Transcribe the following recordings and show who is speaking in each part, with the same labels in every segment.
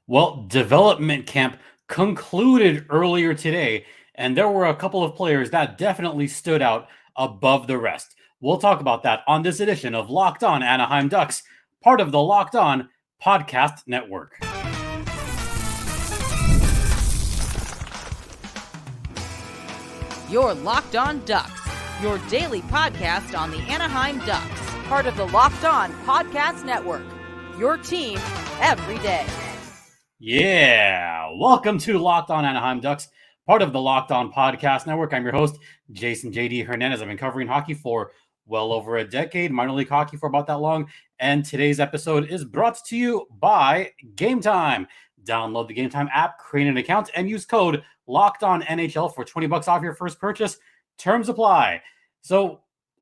Speaker 1: Well, development camp concluded earlier today, and there were a couple of players that definitely stood out above the rest. We'll talk about that on this edition of Locked On Anaheim Ducks, part of the Locked On Podcast Network.
Speaker 2: You're Locked On Ducks, your daily podcast on the Anaheim Ducks, part of the Locked On Podcast Network, your team every day.
Speaker 1: Yeah, welcome to Locked On Anaheim Ducks, part of the Locked On Podcast Network. I'm your host, Jason JD Hernandez. I've been covering hockey for well over a decade, minor league hockey for about that long, and today's episode is brought to you by Game Time. Download the Game Time app, create an account, and use code LOCKEDONNHL for $20 off your first purchase. Terms apply. So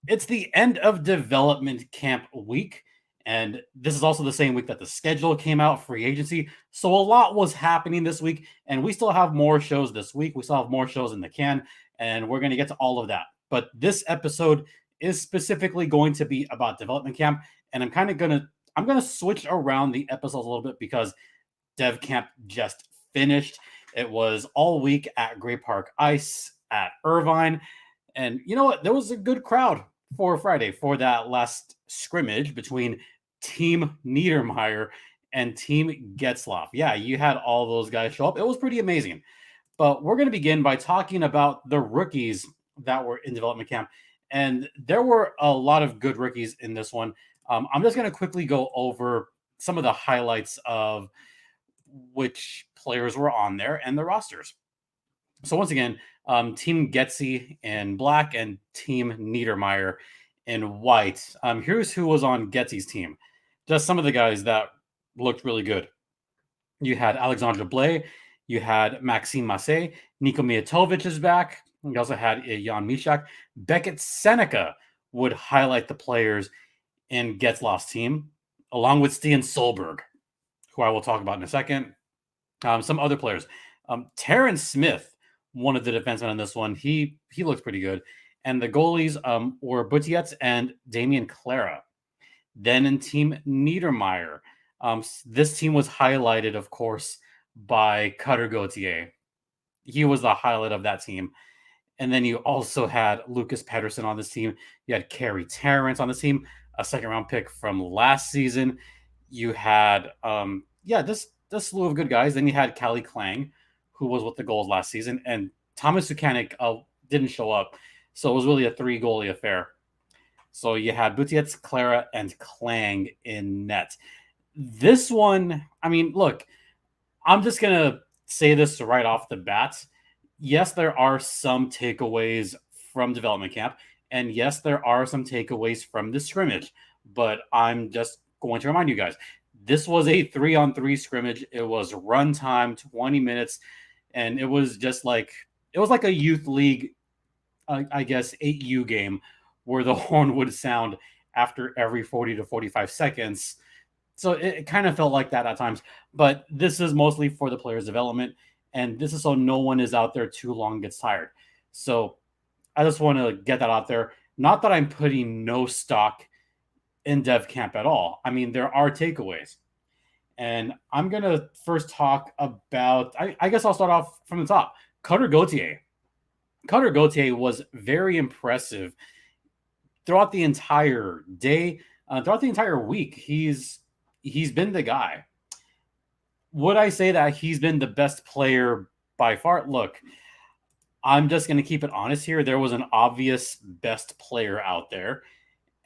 Speaker 1: it's the end of development camp week, and this is also the same week that the schedule came out, free agency. So a lot was happening this week, and we still have more shows this week. We still have more shows in the can, and we're going to get to all of that. But this episode is specifically going to be about development camp, and I'm going to switch around the episodes a little bit because Dev Camp just finished. It was all week at Great Park Ice at Irvine. And you know what? There was a good crowd for Friday for that last scrimmage between Team Niedermeyer and Team Getzlaf. Yeah, you had all those guys show up. It was pretty amazing. But we're going to begin by talking about the rookies that were in development camp. And there were a lot of good rookies in this one. I'm just going to quickly go over some of the highlights of which players were on there and the rosters. So once again, Team Getzy in black and Team Niedermeyer in white. Here's who was on Getzy's team. Just some of the guys that looked really good. You had Alexandre Blais. You had Maxime Massé. Niko Mijatovic is back. You also had Jan Mysak. Beckett Sennecke would highlight the players in Getzlaf's team, along with Stian Solberg, who I will talk about in a second. Some other players. Terrence Smith, one of the defensemen on this one, he looks pretty good. And the goalies were Butietz and Damien Clara. Then in Team Niedermeyer, this team was highlighted, of course, by Cutter Gauthier. He was the highlight of that team. And then you also had Lucas Pettersson on this team. You had Carey Terrence on this team, a second-round pick from last season. You had, this slew of good guys. Then you had Callie Klang, who was with the goals last season. And Thomas Sukanik didn't show up. So it was really a three-goalie affair. So you had Butietz, Clara, and Klang in net. This one, I mean, look, I'm just going to say this right off the bat. Yes, there are some takeaways from development camp. And yes, there are some takeaways from the scrimmage. But I'm just going to remind you guys, this was a 3-on-3 scrimmage. It was run time, 20 minutes. And it was just like, it was like a youth league, I guess, 8U game where the horn would sound after every 40 to 45 seconds. So it kind of felt like that at times. But this is mostly for the player's development. And this is so no one is out there too long and gets tired. So I just want to get that out there. Not that I'm putting no stock in dev camp at all. I mean, there are takeaways. And I'm going to first talk about, I guess I'll start off from the top. Cutter Gauthier. Cutter Gauthier was very impressive throughout the entire day, throughout the entire week. He's been the guy. Would I say that he's been the best player by far? Look, I'm just going to keep it honest here. There was an obvious best player out there,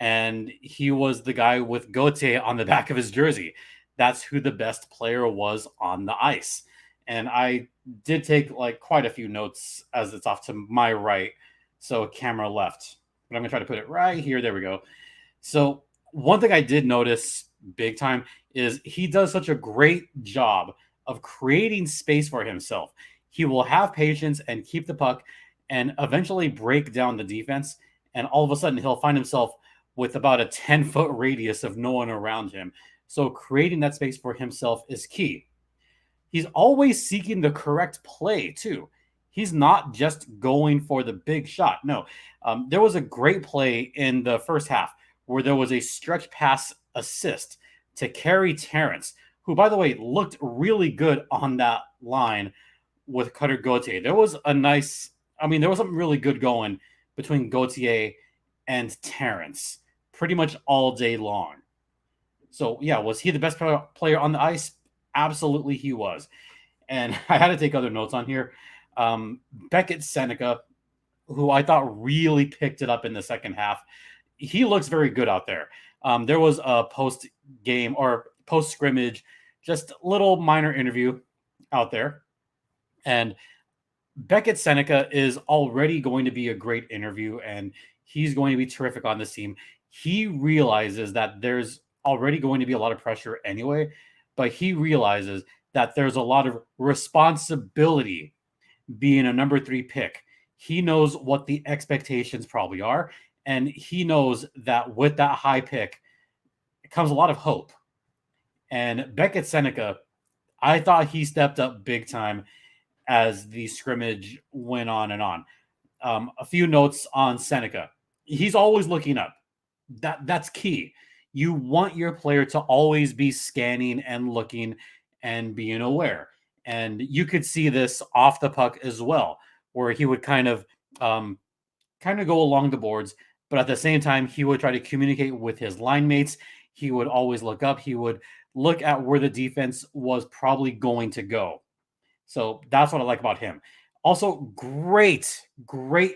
Speaker 1: and he was the guy with Gauthier on the back of his jersey. That's who the best player was on the ice. And I did take like quite a few notes as it's off to my right. So camera left, but I'm going to try to put it right here. There we go. So one thing I did notice big time is he does such a great job of creating space for himself. He will have patience and keep the puck and eventually break down the defense. And all of a sudden he'll find himself with about a 10-foot radius of no one around him. So creating that space for himself is key. He's always seeking the correct play too. He's not just going for the big shot. No, there was a great play in the first half where there was a stretch pass assist to Carey Terrence, who, by the way, looked really good on that line with Cutter Gauthier. There was something really good going between Gauthier and Terrence pretty much all day long. So, yeah, was he the best player on the ice? Absolutely, he was. And I had to take other notes on here. Beckett Sennecke, who I thought really picked it up in the second half, he looks very good out there. There was a post game or post scrimmage, just a little minor interview out there. And Beckett Sennecke is already going to be a great interview, and he's going to be terrific on this team. He realizes that there's already going to be a lot of pressure anyway, but he realizes that there's a lot of responsibility being a number 3 pick. He knows what the expectations probably are, and he knows that with that high pick comes a lot of hope. And Beckett Sennecke, I thought he stepped up big time as the scrimmage went on and on. A few notes on Sennecke. He's always looking up. That's key. You want your player to always be scanning and looking and being aware. And you could see this off the puck as well, where he would kind of go along the boards, but at the same time, he would try to communicate with his line mates. He would always look up. He would look at where the defense was probably going to go. So that's what I like about him. Also, great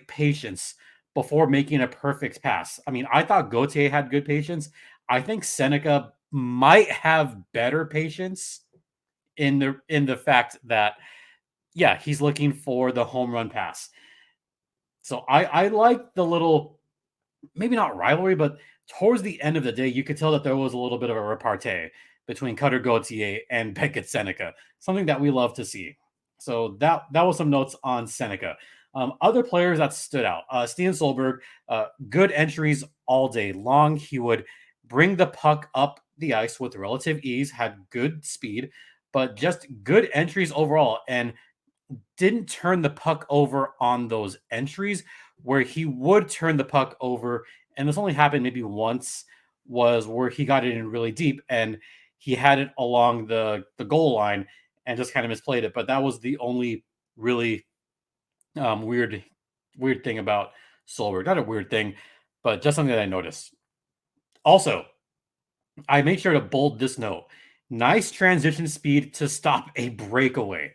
Speaker 1: patience before making a perfect pass. I mean, I thought Gauthier had good patience. I think Sennecke might have better patience in the fact that, yeah, he's looking for the home run pass. So I like the little, maybe not rivalry, but towards the end of the day, you could tell that there was a little bit of a repartee between Cutter Gauthier and Beckett Sennecke, something that we love to see. So that was some notes on Sennecke. Other players that stood out. Stian Solberg, good entries all day long. He would bring the puck up the ice with relative ease, had good speed, but just good entries overall, and didn't turn the puck over on those entries where he would turn the puck over. And this only happened maybe once, was where he got it in really deep and he had it along the goal line and just kind of misplayed it. But that was the only really weird thing about Solberg. Not a weird thing, but just something that I noticed. Also, I made sure to bold this note. Nice transition speed to stop a breakaway.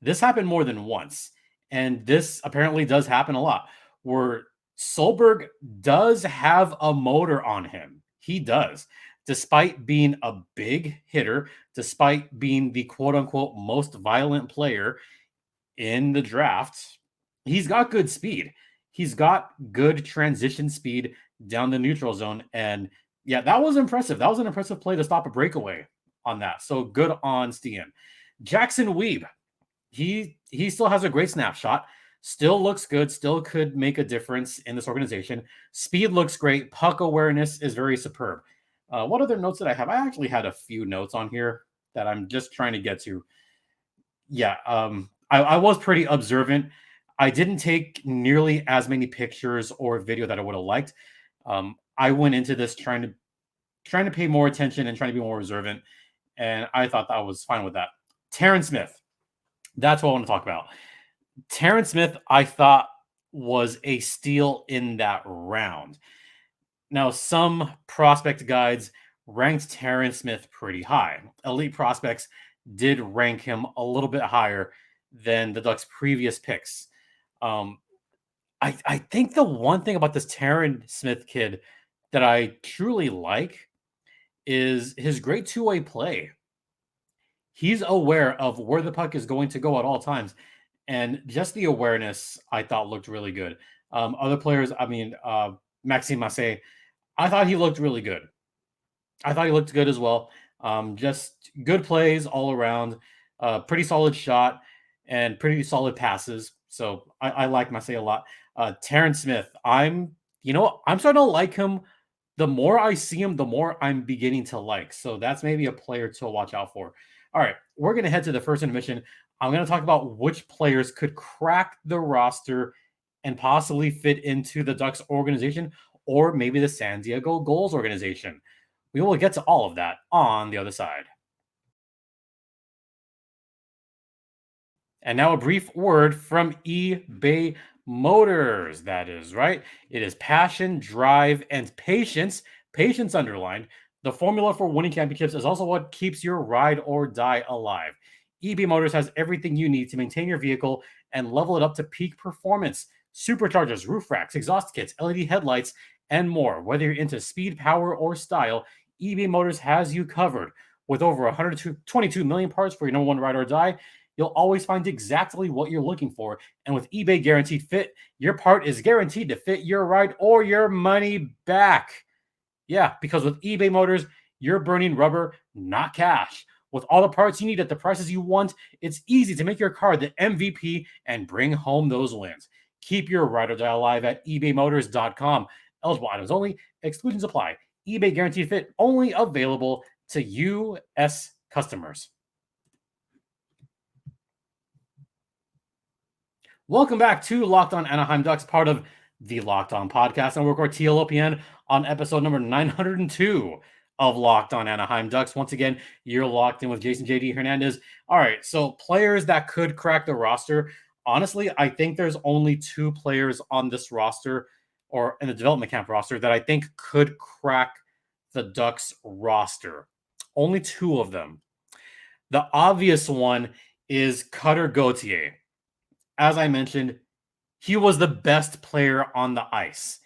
Speaker 1: This happened more than once, and this apparently does happen a lot, where Solberg does have a motor on him. He does. Despite being a big hitter, despite being the quote-unquote most violent player in the draft, he's got good speed. He's got good transition speed down the neutral zone, and yeah, that was impressive. That was an impressive play to stop a breakaway on that. So good on Stian. Jackson Weeb, he still has a great snapshot, still looks good, still could make a difference in this organization. Speed looks great. Puck awareness is very superb. What other notes did I have? I actually had a few notes on here that I'm just trying to get to. Yeah, I was pretty observant. I didn't take nearly as many pictures or video that I would have liked. I went into this trying to pay more attention and trying to be more observant, and I thought that was fine with that. Terrence Smith. That's what I want to talk about. Terrence Smith, I thought, was a steal in that round. Now, some prospect guides ranked Terrence Smith pretty high. Elite Prospects did rank him a little bit higher than the Ducks' previous picks. I think the one thing about this Terrence Smith kid that I truly like is his great two-way play. He's aware of where the puck is going to go at all times. And just the awareness, I thought, looked really good. Other players, Maxime Massé, I thought he looked really good. I thought he looked good as well. Just good plays all around, pretty solid shot, and pretty solid passes. So I like Massé a lot. Terrence Smith, I'm starting to like him. The more I see him, the more I'm beginning to like. So that's maybe a player to watch out for. All right, we're going to head to the first intermission. I'm going to talk about which players could crack the roster and possibly fit into the Ducks organization or maybe the San Diego Gulls organization. We will get to all of that on the other side. And now a brief word from eBay Motors. That is right. It is passion, drive, and patience. Patience underlined. The formula for winning championships is also what keeps your ride or die alive. eBay Motors has everything you need to maintain your vehicle and level it up to peak performance. Superchargers, roof racks, exhaust kits, LED headlights, and more. Whether you're into speed, power, or style, eBay Motors has you covered. With over 122 million parts for your number one ride or die, you'll always find exactly what you're looking for. And with eBay Guaranteed Fit, your part is guaranteed to fit your ride or your money back. Yeah, because with eBay Motors, you're burning rubber, not cash. With all the parts you need at the prices you want, it's easy to make your car the MVP and bring home those wins. Keep your ride or die alive at ebaymotors.com. Eligible items only, exclusions apply. eBay Guaranteed Fit only available to U.S. customers. Welcome back to Locked On Anaheim Ducks, part of the Locked On Podcast. And we're recording TLOPN on episode number 902 of Locked On Anaheim Ducks. Once again, you're locked in with Jason JD Hernandez. All right, so players that could crack the roster. Honestly, I think there's only two players on this roster or in the development camp roster that I think could crack the Ducks roster. Only two of them. The obvious one is Cutter Gauthier. As I mentioned, he was the best player on the ice.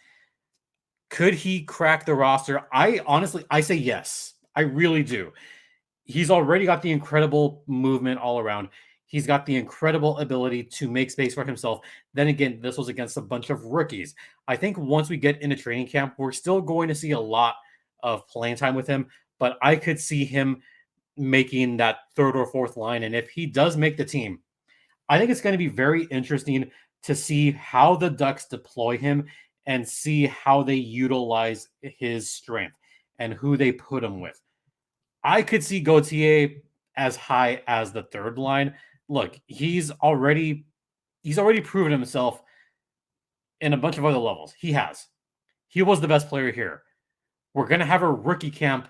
Speaker 1: Could he crack the roster? I say yes. I really do. He's already got the incredible movement all around. He's got the incredible ability to make space for himself. Then again, this was against a bunch of rookies. I think once we get into training camp, we're still going to see a lot of playing time with him, but I could see him making that third or fourth line. And if he does make the team, I think it's going to be very interesting to see how the Ducks deploy him and see how they utilize his strength and who they put him with. I could see Gauthier as high as the third line. Look, he's already proven himself in a bunch of other levels. He has. He was the best player here. We're going to have a rookie camp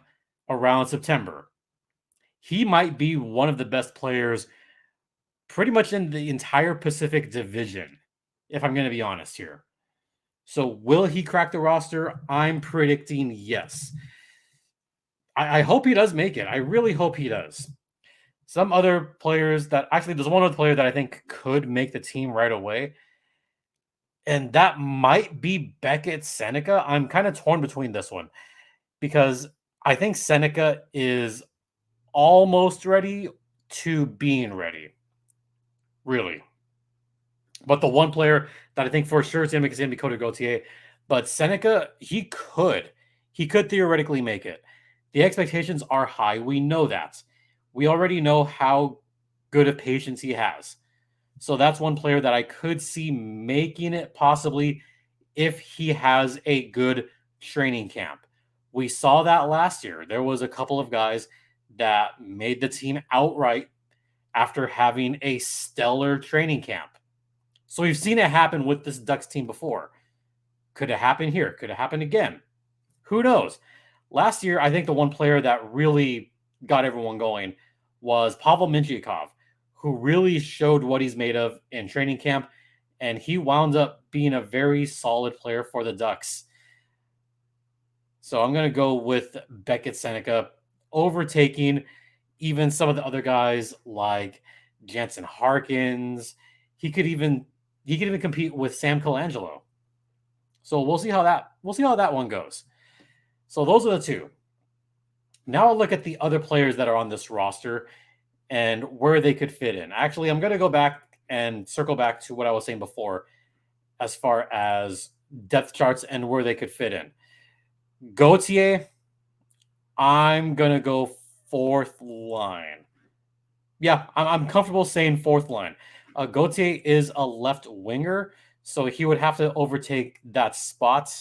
Speaker 1: around September. He might be one of the best players pretty much in the entire Pacific Division, if I'm going to be honest here. So will he crack the roster? I'm predicting yes. I hope he does make it. I really hope he does. Some other players that actually, there's one other player that I think could make the team right away, and that might be Beckett Sennecke. I'm kind of torn between this one because I think Sennecke is almost ready to being ready. Really. But the one player that I think for sure is going to make it is going to be Cutter Gauthier. But Sennecke, he could theoretically make it. The expectations are high. We know that. We already know how good of patience he has. So that's one player that I could see making it possibly if he has a good training camp. We saw that last year. There was a couple of guys that made the team outright after having a stellar training camp. So we've seen it happen with this Ducks team before. Could it happen here? Could it happen again? Who knows? Last year, I think the one player that really got everyone going was Pavel Mintyukov, who really showed what he's made of in training camp, and he wound up being a very solid player for the Ducks. So I'm going to go with Beckett Sennecke, overtaking even some of the other guys like Jansen Harkins. He could even compete with Sam Colangelo. So we'll see how that one goes. So those are the two. Now I'll look at the other players that are on this roster and where they could fit in. Actually, I'm going to go back and circle back to what I was saying before as far as depth charts and where they could fit in. Gauthier, I'm going to go fourth line. Yeah, I'm comfortable saying fourth line. Gauthier is a left winger, so he would have to overtake that spot.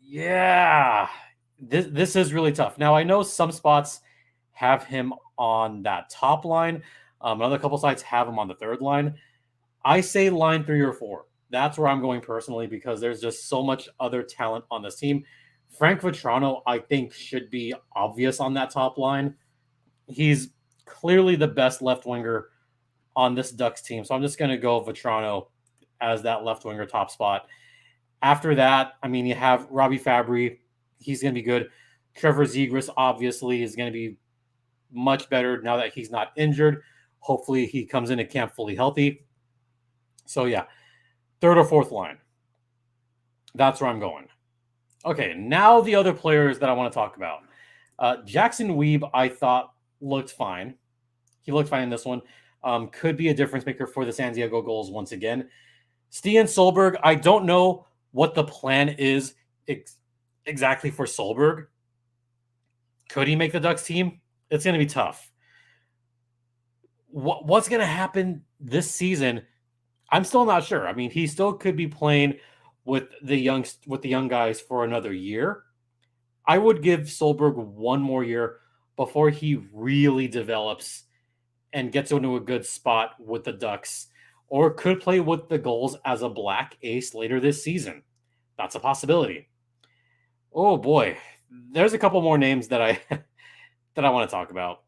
Speaker 1: Yeah, this is really tough. Now, I know some spots have him on that top line. Another couple sites have him on the third line. I say line 3 or 4. That's where I'm going personally because there's just so much other talent on this team. Frank Vatrano, I think, should be obvious on that top line. He's clearly the best left winger on this Ducks team. So I'm just going to go Vetrano as that left winger top spot. After that, I mean, you have Robbie Fabry. He's going to be good. Trevor Zegras, obviously, is going to be much better now that he's not injured. Hopefully, he comes into camp fully healthy. So, yeah, third or fourth line. That's where I'm going. Okay, now the other players that I want to talk about. Jackson Weeb, I thought, looked fine. He looked fine in this one. Could be a difference maker for the San Diego Gulls once again. Stian Solberg, I don't know what the plan is exactly for Solberg. Could he make the Ducks team? It's going to be tough. What's going to happen this season? I'm still not sure. I mean, he still could be playing with the young guys for another year. I would give Solberg one more year before he really develops and gets into a good spot with the Ducks, or could play with the Gulls as a black ace later this season. That's a possibility. Oh boy, there's a couple more names that I that I want to talk about.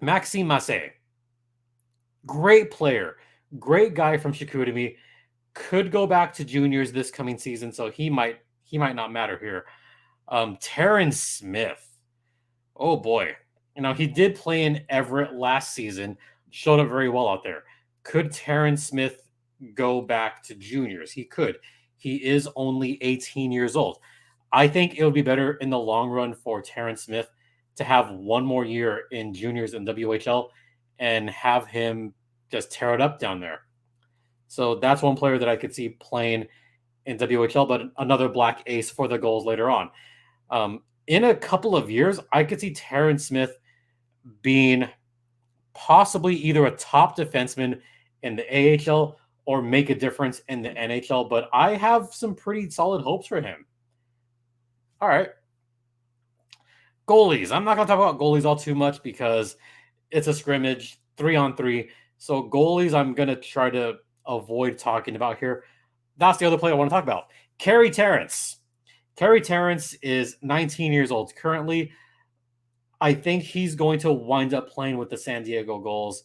Speaker 1: Maxime Massé, great player, great guy from Chicoutimi, could go back to juniors this coming season, so he might not matter here. Terrence Smith, oh boy, he did play in Everett last season, showed up very well out there. Could Terrence Smith go back to juniors? He could. He is only 18 years old. I think it would be better in the long run for Terrence Smith to have one more year in juniors in WHL and have him just tear it up down there. So that's one player that I could see playing in WHL, but another black ace for the Gulls later on. In a couple of years, I could see Terrence Smith being possibly either a top defenseman in the AHL or make a difference in the NHL, but I have some pretty solid hopes for him. All right. Goalies. I'm not going to talk about goalies all too much because it's a scrimmage, 3-on-3. So goalies, I'm going to try to avoid talking about here. That's the other player I want to talk about. Carey Terrence. Carey Terrence is 19 years old currently. I think he's going to wind up playing with the San Diego Gulls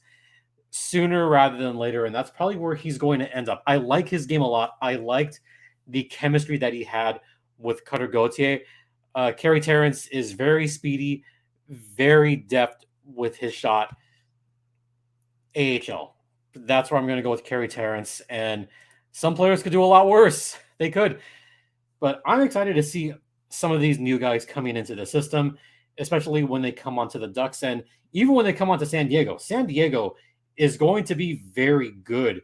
Speaker 1: sooner rather than later, and that's probably where he's going to end up. I like his game a lot. I liked the chemistry that he had with Cutter Gauthier. Carey Terrence is very speedy, very deft with his shot. AHL. That's where I'm going to go with Carey Terrence, and some players could do a lot worse. They could. But I'm excited to see some of these new guys coming into the system, especially when they come onto the Ducks, and even when they come onto San Diego. San Diego is going to be very good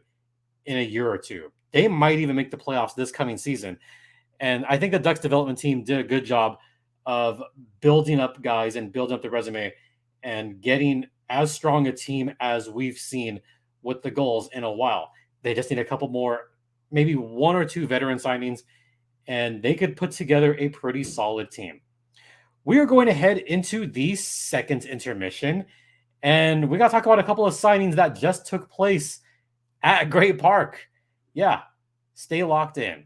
Speaker 1: in a year or two. They might even make the playoffs this coming season. And I think the Ducks development team did a good job of building up guys and building up the resume and getting as strong a team as we've seen with the Gulls in a while. They just need a couple more, maybe one or two veteran signings, and they could put together a pretty solid team. We are going to head into the second intermission, and we got to talk about a couple of signings that just took place at Great Park. Yeah, stay locked in.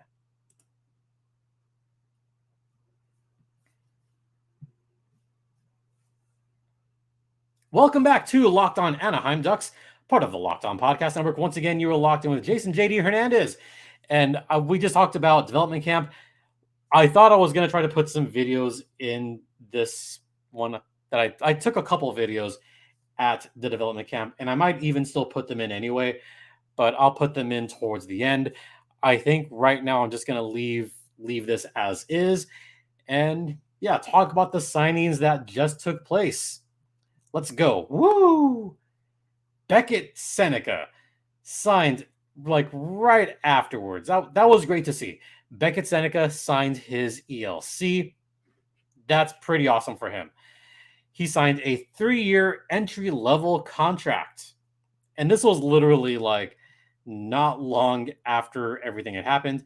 Speaker 1: Welcome back to Locked On Anaheim Ducks, part of the Locked On Podcast Network. Once again, you are locked in with Jason JD Hernandez, and we just talked about development camp. I thought I was going to try to put some videos in this one that I took a couple of videos at the development camp, and I might even still put them in anyway, but I'll put them in towards the end. I think right now I'm just going to leave this as is, and yeah, talk about the signings that just took place. Let's go. Woo! Beckett Sennecke signed like right afterwards. That was great to see. Beckett Sennecke signed his ELC. That's pretty awesome for him. He signed a 3-year entry-level contract. And this was literally like not long after everything had happened.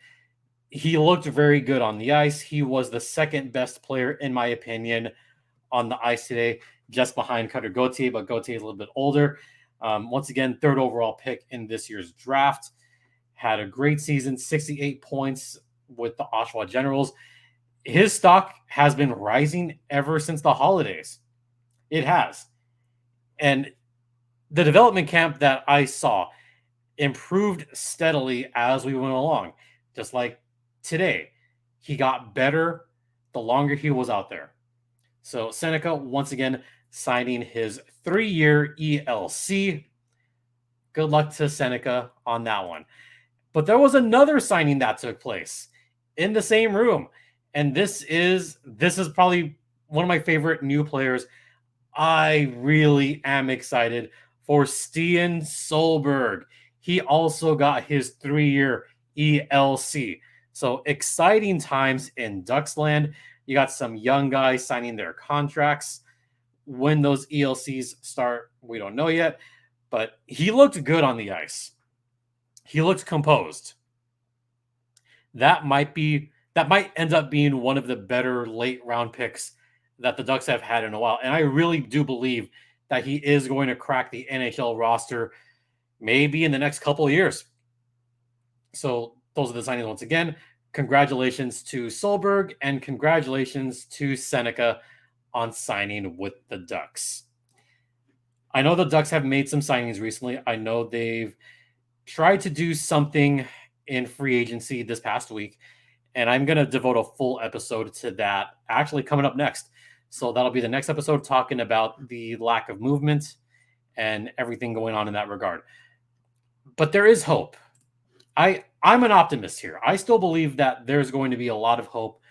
Speaker 1: He looked very good on the ice. He was the second best player, in my opinion, on the ice today, just behind Cutter Gauthier, but Gauthier is a little bit older. Once again, third overall pick in this year's draft. Had a great season, 68 points with the Oshawa Generals. His stock has been rising ever since the holidays. It has. And the development camp that I saw improved steadily as we went along. Just like today, he got better the longer he was out there. So Sennecke, once again, signing his 3-year ELC. Good luck to Sennecke on that one. But there was another signing that took place in the same room. And this is probably one of my favorite new players. I really am excited for Stian Solberg. He also got his 3-year ELC. So exciting times in Ducksland. You got some young guys signing their contracts. When those ELCs start, we don't know yet. But he looked good on the ice. He looked composed. That might end up being one of the better late round picks that the Ducks have had in a while. And I really do believe that he is going to crack the NHL roster maybe in the next couple of years. So those are the signings once again. Congratulations to Solberg and congratulations to Sennecke on signing with the Ducks. I know the Ducks have made some signings recently. I know they've tried to do something in free agency this past week, and I'm going to devote a full episode to that actually coming up next. So that'll be the next episode talking about the lack of movement and everything going on in that regard. But there is hope. I'm an optimist here. I still believe that there's going to be a lot of hope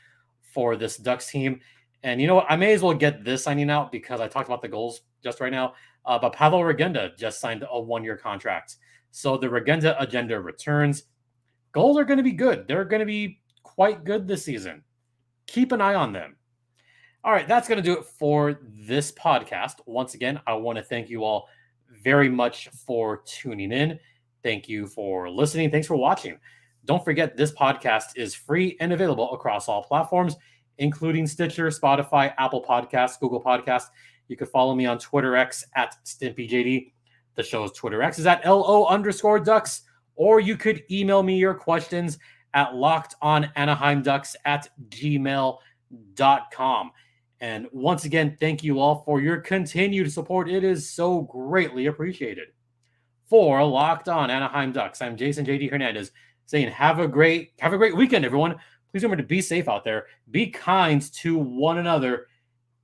Speaker 1: for this Ducks team. And you know what? I may as well get this signing out because I talked about the goals just right now. But Pavel Regenda just signed a 1-year contract. So the Regenda agenda returns. Goals are going to be good. They're going to be quite good this season. Keep an eye on them. All right, that's going to do it for this podcast. Once again, I want to thank you all very much for tuning in. Thank you for listening. Thanks for watching. Don't forget, this podcast is free and available across all platforms, including Stitcher, Spotify, Apple Podcasts, Google Podcasts. You can follow me on Twitter X at StimpyJD. The show's Twitter X is at LO_Ducks. Or you could email me your questions at lockedonanaheimducks@gmail.com. And once again, thank you all for your continued support. It is so greatly appreciated. For Locked On Anaheim Ducks, I'm Jason JD Hernandez saying have a great weekend, everyone. Please remember to be safe out there. Be kind to one another.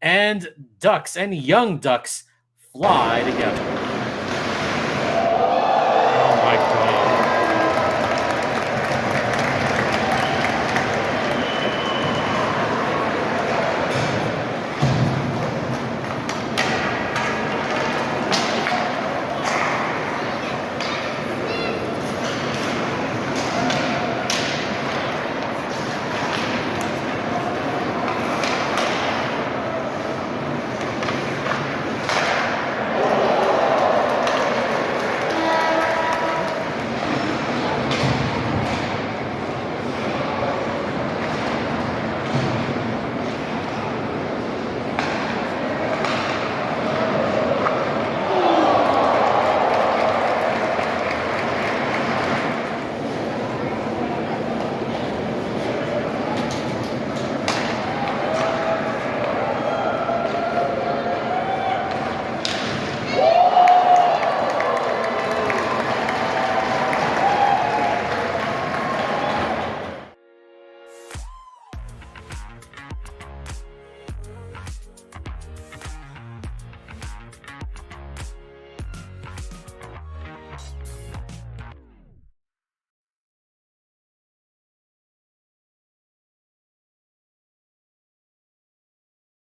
Speaker 1: And Ducks and young Ducks fly together.